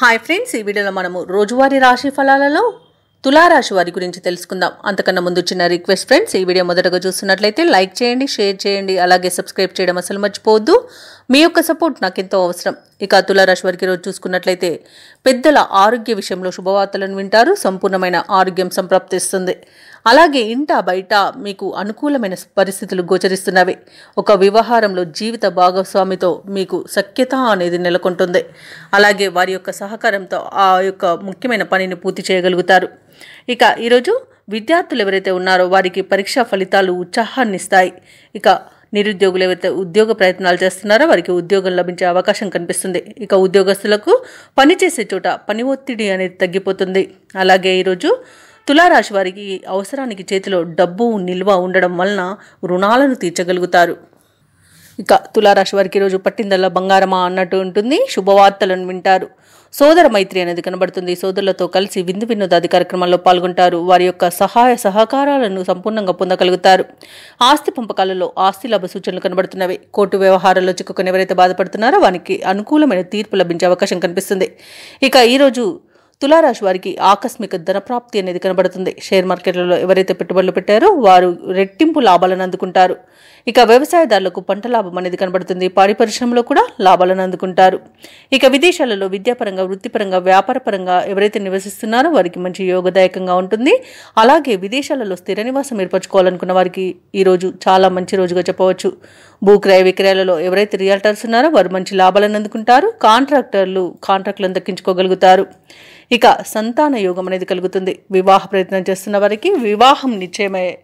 Hi friends, ఈ వీడియోలో మనము రోజువారీ రాశి ఫలాలలో తులారాశి వారి గురించి తెలుసుకుందాం. అంతకన్నా ముందు చిన్న రిక్వెస్ట్ ఫ్రెండ్స్, ఈ వీడియో మొదటగా చూస్తున్నట్లయితే లైక్ చేయండి, షేర్ చేయండి, అలాగే సబ్స్క్రైబ్ చేయడం అసలు మర్చిపోవద్దు. మీ యొక్క సపోర్ట్ నాకు ఎంతో అవసరం. ఇక తులారాశి వారికి రోజు చూసుకున్నట్లయితే పెద్దల ఆరోగ్య విషయంలో శుభవార్తలను వింటారు. సంపూర్ణమైన ఆరోగ్యం సంప్రాప్తిస్తుంది. అలాగే ఇంట బయట మీకు అనుకూలమైన పరిస్థితులు గోచరిస్తున్నవి. ఒక వ్యవహారంలో జీవిత భాగస్వామితో మీకు సఖ్యత అనేది నెలకొంటుంది. అలాగే వారి యొక్క సహకారంతో ఆ యొక్క ముఖ్యమైన పనిని పూర్తి చేయగలుగుతారు. ఇక ఈరోజు విద్యార్థులు ఎవరైతే ఉన్నారో వారికి పరీక్షా ఫలితాలు ఉత్సాహాన్ని ఇస్తాయి. ఇక నిరుద్యోగులు ఎవరైతే ఉద్యోగ ప్రయత్నాలు చేస్తున్నారో వారికి ఉద్యోగం లభించే అవకాశం కనిపిస్తుంది. ఇక ఉద్యోగస్తులకు పనిచేసే చోట పని ఒత్తిడి అనేది తగ్గిపోతుంది. అలాగే ఈరోజు తులారాశి వారికి అవసరానికి చేతిలో డబ్బు నిల్వ ఉండడం వలన రుణాలను తీర్చగలుగుతారు. ఇక తులారాశి వారికి ఈరోజు పట్టిందల్లా బంగారమా అన్నట్టు ఉంటుంది. శుభవార్తలను వింటారు. సోదర మైత్రి అనేది కనబడుతుంది. సోదరులతో కలిసి విందు వినోదాది కార్యక్రమాల్లో పాల్గొంటారు. వారి యొక్క సహాయ సహకారాలను సంపూర్ణంగా పొందగలుగుతారు. ఆస్తి పంపకాలలో ఆస్తి లాభ సూచనలు కనబడుతున్నవి. కోర్టు వ్యవహారాల్లో చిక్కుకొని ఎవరైతే బాధపడుతున్నారో వారికి అనుకూలమైన తీర్పు లభించే అవకాశం కనిపిస్తుంది. ఇక ఈరోజు తులారాశి వారికి ఆకస్మిక ధనప్రాప్తి అనేది కనబడుతుంది. షేర్ మార్కెట్లలో ఎవరైతే పెట్టుబడులు పెట్టారో వారు రెట్టింపు లాభాలను అందుకుంటారు. ఇక వ్యవసాయదారులకు పంట లాభం అనేది కనబడుతుంది. పాడి పరిశ్రమలో కూడా లాభాలను అందుకుంటారు. ఇక విదేశాలలో విద్యాపరంగా, వృత్తిపరంగా, వ్యాపారపరంగా ఎవరైతే నివసిస్తున్నారో వారికి మంచి యోగదాయకంగా ఉంటుంది. అలాగే విదేశాలలో స్థిర నివాసం ఏర్పరచుకోవాలనుకున్న వారికి ఈరోజు చాలా మంచి రోజుగా చెప్పవచ్చు. భూక్రయ విక్రయాలలో ఎవరైతే రియల్టర్స్ ఉన్నారో వారు మంచి లాభాలను అందుకుంటారు. కాంట్రాక్టులను దక్కించుకోగలుగుతారు. ఇక సంతాన యోగం అనేది కలుగుతుంది. వివాహ ప్రయత్నం చేస్తున్న వారికి వివాహం నిశ్చయమయ్యే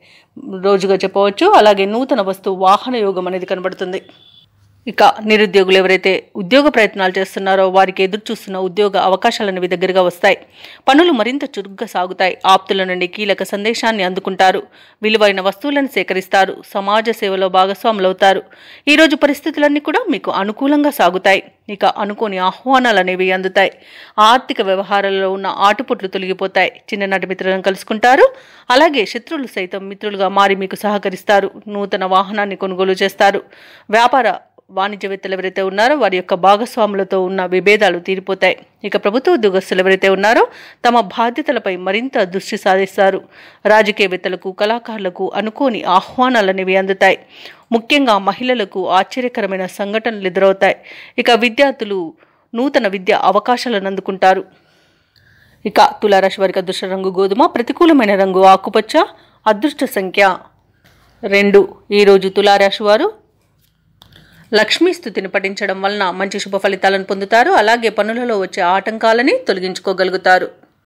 రోజుగా చెప్పవచ్చు. అలాగే నూతన వాహన యోగం అనేది కనబడుతుంది. ఇక నిరుద్యోగులు ఎవరైతే ఉద్యోగ ప్రయత్నాలు చేస్తున్నారో వారికి ఎదురు చూస్తున్న ఉద్యోగ అవకాశాలనేవి దగ్గరగా వస్తాయి. పనులు మరింత చురుగ్గా సాగుతాయి. ఆప్తుల నుండి కీలక సందేశాన్ని అందుకుంటారు. విలువైన వస్తువులను సేకరిస్తారు. సమాజ సేవలో భాగస్వాములవుతారు. ఈరోజు పరిస్థితులన్నీ కూడా మీకు అనుకూలంగా సాగుతాయి. ఇక అనుకోని ఆహ్వానాలు అనేవి అందుతాయి. ఆర్థిక వ్యవహారాలలో ఉన్న ఆటుపోట్లు తొలగిపోతాయి. చిన్ననాటి మిత్రులను కలుసుకుంటారు. అలాగే శత్రువులు సైతం మిత్రులుగా మారి మీకు సహకరిస్తారు. నూతన వాహనాన్ని కొనుగోలు చేస్తారు. వ్యాపార వాణిజ్యవేత్తలు ఎవరైతే ఉన్నారో వారి యొక్క భాగస్వాములతో ఉన్న విభేదాలు తీరిపోతాయి. ఇక ప్రభుత్వ ఉద్యోగస్తులు ఎవరైతే ఉన్నారో తమ బాధ్యతలపై మరింత దృష్టి సాధిస్తారు. రాజకీయవేత్తలకు, కళాకారులకు అనుకోని ఆహ్వానాలనేవి అందుతాయి. ముఖ్యంగా మహిళలకు ఆశ్చర్యకరమైన సంఘటనలు ఎదురవుతాయి. ఇక విద్యార్థులు నూతన విద్య అవకాశాలను అందుకుంటారు. ఇక తులారాశి వారికి అదృష్ట రంగు గోధుమ, ప్రతికూలమైన రంగు ఆకుపచ్చ, అదృష్ట సంఖ్య 2. ఈరోజు తులారాశి వారు లక్ష్మీ స్తుతిని పఠించడం వలన మంచి శుభ ఫలితాలను పొందుతారు. అలాగే పనులలో వచ్చే ఆటంకాలని తొలగించుకోగలుగుతారు.